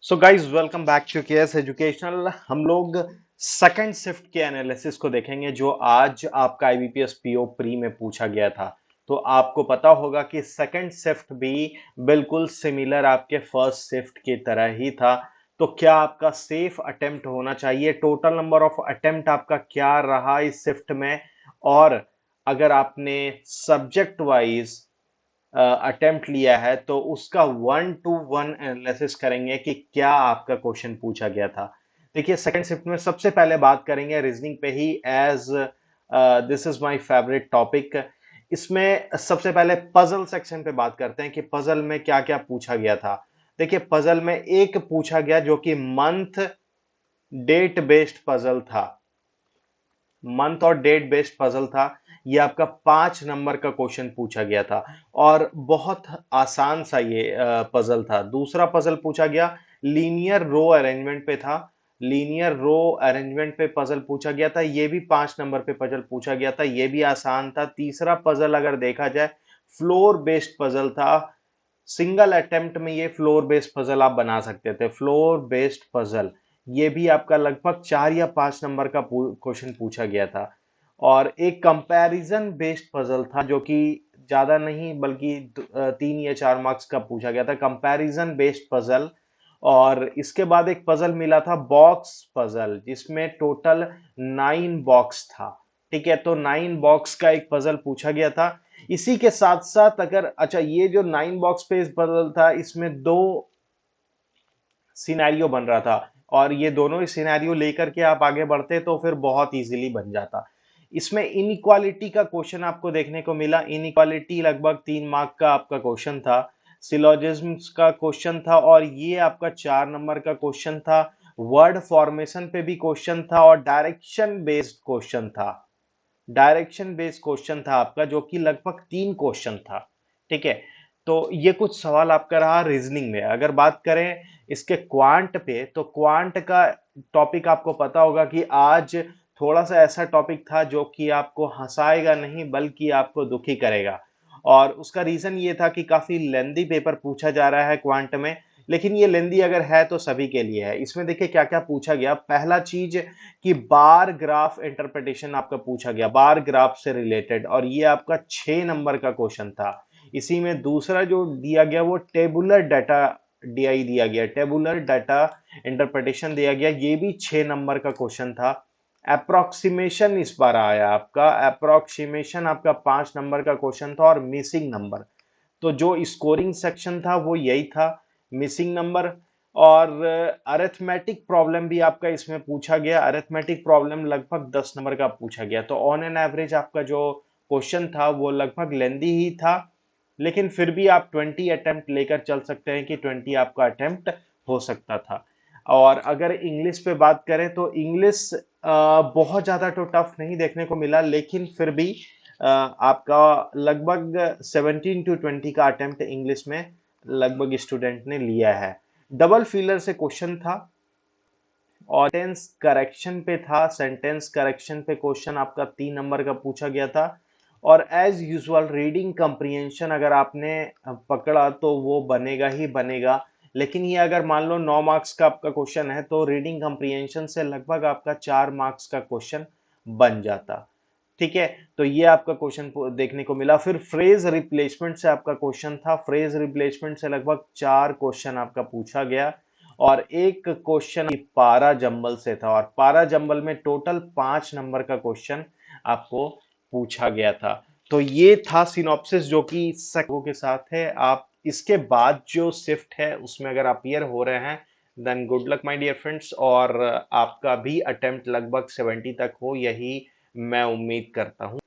So guys welcome back to KS educational. हम लोग second shift के एनालिसिस को देखेंगे जो आज आपका आईबीपीएस पीओ प्री में पूछा गया था। तो आपको पता होगा कि सेकंड शिफ्ट भी बिल्कुल सिमिलर आपके फर्स्ट शिफ्ट की तरह ही था। तो क्या आपका सेफ अटेम्प्ट होना चाहिए, टोटल नंबर ऑफ अटेम्प्ट आपका क्या रहा इस शिफ्ट में, और अगर आपने सब्जेक्ट वाइज अटेम्प्ट लिया है तो उसका 1 to 1 एनालिसिस करेंगे कि क्या आपका क्वेश्चन पूछा गया था। देखिए सेकंड शिफ्ट में सबसे पहले बात करेंगे रीजनिंग पे ही, as this is my favourite topic. इसमें सबसे पहले पजल सेक्शन पे बात करते हैं कि पजल में क्या क्या पूछा गया था। देखिए पजल में एक पूछा गया जो कि मंथ डेट बेस्ड पजल था, मंथ और डेट बेस्ड पजल था। ये आपका 5 नंबर का क्वेश्चन पूछा गया था और बहुत आसान सा ये पजल था। दूसरा पजल पूछा गया लीनियर रो अरेंजमेंट पे था, लीनियर रो अरेंजमेंट पे पजल पूछा गया था। ये भी 5 नंबर पे पजल पूछा गया था, ये भी आसान था। तीसरा पजल अगर देखा जाए फ्लोर बेस्ड पजल था। सिंगल अटेम्प्ट में ये फ्लोर बेस्ड पजल आप बना सकते थे, फ्लोर बेस्ड पजल। ये भी आपका लगभग 4 या 5 नंबर का क्वेश्चन पूछा गया था। और एक कंपैरिजन बेस्ड पजल था जो कि ज्यादा नहीं बल्कि 3 या 4 मार्क्स का पूछा गया था, कंपैरिजन बेस्ड पजल। और इसके बाद एक पजल मिला था बॉक्स पजल जिसमें टोटल 9 बॉक्स था। ठीक है, तो 9 बॉक्स का एक पजल पूछा गया था। इसी के साथ साथ अगर अच्छा, ये जो 9 बॉक्स पे इस पजल था इसमें दो सिनेरियो बन रहा था और ये दोनों ही सिनेरियो लेकर के आप आगे बढ़ते तो फिर बहुत इजीली बन जाता। इसमें इनइक्वालिटी का क्वेश्चन आपको देखने को मिला। इनइक्वालिटी लगभग 3 मार्क का आपका क्वेश्चन था। सिलोजिज्म्स का क्वेश्चन था और ये आपका 4 नंबर का क्वेश्चन था। वर्ड फॉर्मेशन पे भी क्वेश्चन था और डायरेक्शन बेस्ड क्वेश्चन था। डायरेक्शन बेस्ड क्वेश्चन था आपका जो कि लगभग 3 क्वेश्चन था। ठीक है, तो ये कुछ सवाल आपका रहा रीजनिंग में। अगर बात करें इसके क्वांट पे, तो क्वांट का टॉपिक आपको पता होगा कि आज थोड़ा सा ऐसा टॉपिक था जो कि आपको हंसाएगा नहीं बल्कि आपको दुखी करेगा। और उसका रीजन ये था कि काफी लेंदी पेपर पूछा जा रहा है क्वांट में। लेकिन ये लेंदी अगर है तो सभी के लिए है। इसमें देखिए क्या क्या पूछा गया। पहला चीज कि बार ग्राफ इंटरप्रिटेशन आपका पूछा गया, बार ग्राफ से रिलेटेड, और ये आपका 6 नंबर का क्वेश्चन था। इसी में दूसरा जो दिया गया वो टेबुलर डाटा डीआई दिया गया, टेबुलर डाटा इंटरप्रिटेशन दिया गया, ये भी 6 नंबर का क्वेश्चन था। अप्रोक्सीमेशन इस बार आया आपका, अप्रोक्सीमेशन आपका 5 नंबर का क्वेश्चन था। और मिसिंग नंबर, तो जो स्कोरिंग सेक्शन था वो यही था, मिसिंग नंबर। और अरिथमेटिक प्रॉब्लम भी आपका इसमें पूछा गया। अरिथमेटिक प्रॉब्लम लगभग 10 नंबर का पूछा गया। तो ऑन एन एवरेज आपका जो क्वेश्चन था वो लगभग लेंदी ही था, लेकिन फिर भी आप 20 अटेम्प्ट लेकर चल सकते हैं कि 20 आपका अटेम्प्ट हो सकता था। और अगर इंग्लिश पे बात करें तो इंग्लिश बहुत ज्यादा तो टफ नहीं देखने को मिला, लेकिन फिर भी आपका लगभग 17 to 20 का अटेम्प्ट इंग्लिश में लगभग स्टूडेंट ने लिया है। डबल फिलर से क्वेश्चन था और सेंटेंस करेक्शन पे था। सेंटेंस करेक्शन पे क्वेश्चन आपका 3 नंबर का पूछा गया था। और एज यूजुअल रीडिंग कंप्रिहेंशन अगर आपने पकड़ा तो वो बनेगा ही बनेगा। लेकिन ये अगर मान लो 9 मार्क्स का आपका क्वेश्चन है तो रीडिंग कंप्रिहेंशन से लगभग आपका 4 मार्क्स का क्वेश्चन बन जाता। ठीक है, तो ये आपका क्वेश्चन देखने को मिला। फिर फ्रेज रिप्लेसमेंट से आपका क्वेश्चन था। फ्रेज रिप्लेसमेंट से लगभग 4 क्वेश्चन आपका पूछा गया और एक क्वेश्चन पारा जंबल से था। और पारा जंबल में टोटल 5 नंबर का क्वेश्चन आपको पूछा गया था। तो ये था सिनॉप्सिस जो कि सको के साथ है। आप इसके बाद जो शिफ्ट है उसमें अगर अपियर हो रहे हैं then good luck my dear friends, और आपका भी अटेम्प्ट लगभग 70 तक हो, यही मैं उम्मीद करता हूं।